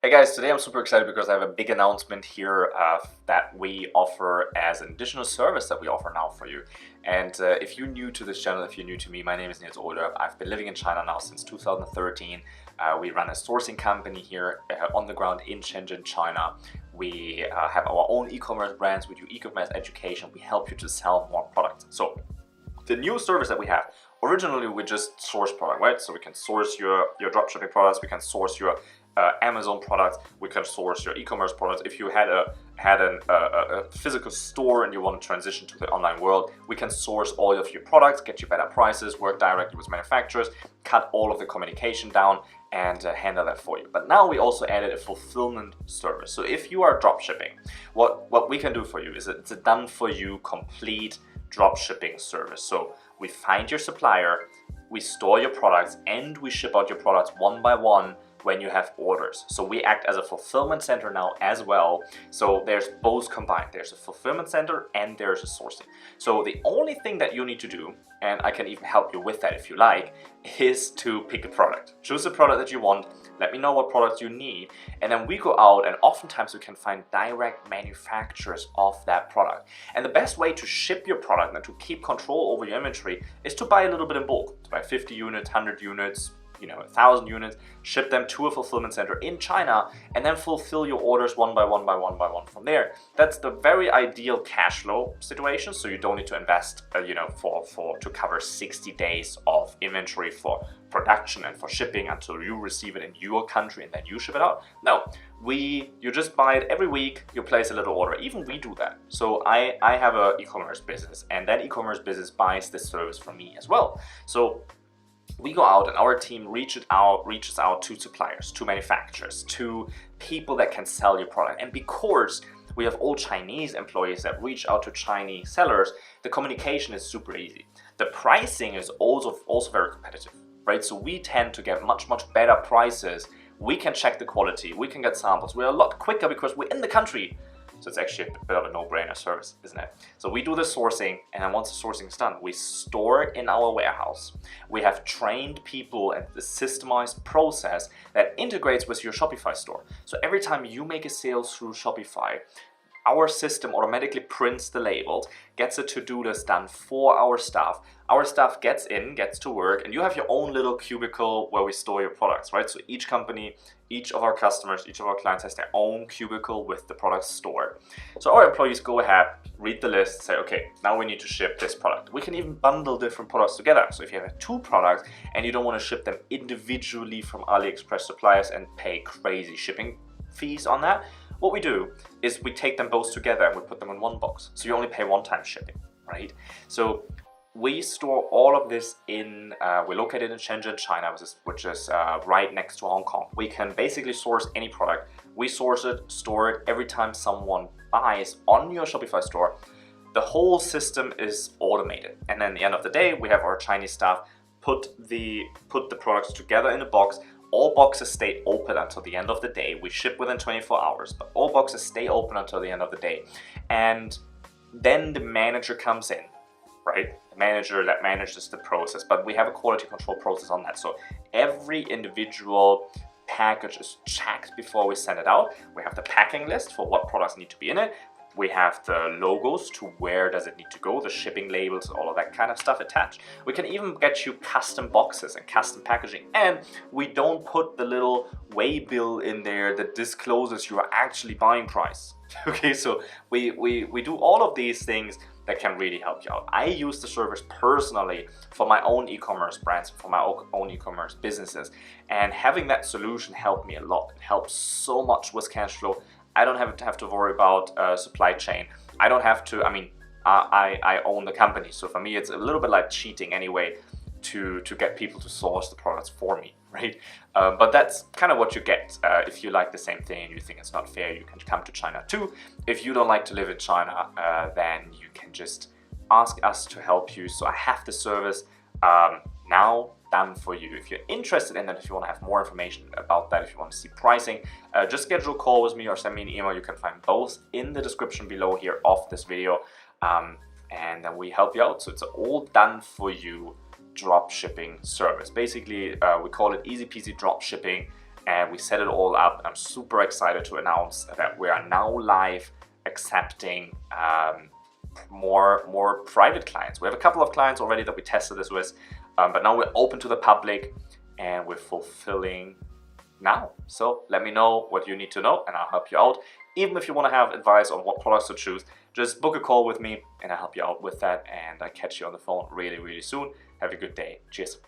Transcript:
Hey guys, today I'm super excited because I have a big announcement here that we offer as an additional service that we offer now for you. And if you're new to this channel, if you're new to me, my name is Nils Older. I've been living in China now since 2013. We run a sourcing company here on the ground in Shenzhen, China. We have our own e-commerce brands. We do e-commerce education. We help you to sell more products. So the new service that we have, originally we just source product, right? So we can source your dropshipping products, we can source your Amazon products, we can source your e-commerce products. If you had a physical store and you want to transition to the online world, we can source all of your products, get you better prices, work directly with manufacturers, cut all of the communication down, and handle that for you. But now we also added a fulfillment service. So if you are dropshipping, what we can do for you is it's a done for you complete dropshipping service. So we find your supplier, we store your products, and we ship out your products one by one when you have orders. So we act as a fulfillment center now as well. So there's both combined. There's a fulfillment center and there's a sourcing. So the only thing that you need to do, and I can even help you with that if you like, is to pick a product. Choose a product that you want, let me know what products you need, and then we go out and oftentimes we can find direct manufacturers of that product. And the best way to ship your product and to keep control over your inventory is to buy a little bit in bulk, to buy 50 units, 100 units, 1,000 units, ship them to a fulfillment center in China, and then fulfill your orders one by one from there. That's the very ideal cash flow situation. So you don't need to invest, to cover 60 days of inventory for production and for shipping until you receive it in your country and then you ship it out. No, you just buy it every week. You place a little order. Even we do that. So I have an e-commerce business, and that e-commerce business buys this service from me as well. So we go out and our team reaches out to suppliers, to manufacturers, to people that can sell your product. And because we have all Chinese employees that reach out to Chinese sellers, the communication is super easy. The pricing is also very competitive, right? So we tend to get much better prices. We can check the quality, we can get samples. We're a lot quicker because we're in the country. So it's actually a bit of a no-brainer service, isn't it? So we do the sourcing, and then once the sourcing is done, we store it in our warehouse. We have trained people and the systemized process that integrates with your Shopify store. So every time you make a sale through Shopify, our system automatically prints the labels, gets a to-do list done for our staff. Our staff gets to work, and you have your own little cubicle where we store your products, right? So each company, each of our customers, each of our clients has their own cubicle with the products stored. So our employees go ahead, read the list, say, okay, now we need to ship this product. We can even bundle different products together. So if you have 2 products and you don't want to ship them individually from AliExpress suppliers and pay crazy shipping fees on that, what we do is we take them both together and we put them in one box. So you only pay one-time shipping, right? So we store all of this in, we're located in Shenzhen, China, which is right next to Hong Kong. We can basically source any product. We source it, store it. Every time someone buys on your Shopify store, the whole system is automated. And then at the end of the day, we have our Chinese staff put the products together in a box. All boxes stay open until the end of the day. We ship within 24 hours, but all boxes stay open until the end of the day. And then the manager comes in, right? The manager that manages the process, but we have a quality control process on that. So every individual package is checked before we send it out. We have the packing list for what products need to be in it. We have the logos to where does it need to go, the shipping labels, all of that kind of stuff attached. We can even get you custom boxes and custom packaging. And we don't put the little weigh bill in there that discloses your actually buying price. Okay, so we do all of these things that can really help you out. I use the service personally for my own e-commerce brands, for my own e-commerce businesses. And having that solution helped me a lot. It helps so much with cash flow. I don't have to worry about supply chain. I don't have to, I own the company. So for me, it's a little bit like cheating anyway to get people to source the products for me, right? But that's kind of what you get. If you like the same thing and you think it's not fair, you can come to China too. If you don't like to live in China, then you can just ask us to help you. So I have the service now done for you. If you're interested in that, if you want to have more information about that, if you want to see pricing, just schedule a call with me or send me an email. You can find both in the description below here of this video, and then we help you out. So it's all done for you drop shipping service. Basically, we call it easy peasy drop shipping, and we set it all up. I'm super excited to announce that we are now live accepting more private clients. We have a couple of clients already that we tested this with, but now we're open to the public and we're fulfilling now. So let me know what you need to know and I'll help you out. Even if you want to have advice on what products to choose, just book a call with me and I'll help you out with that, and I'll catch you on the phone really, really soon. Have a good day. Cheers.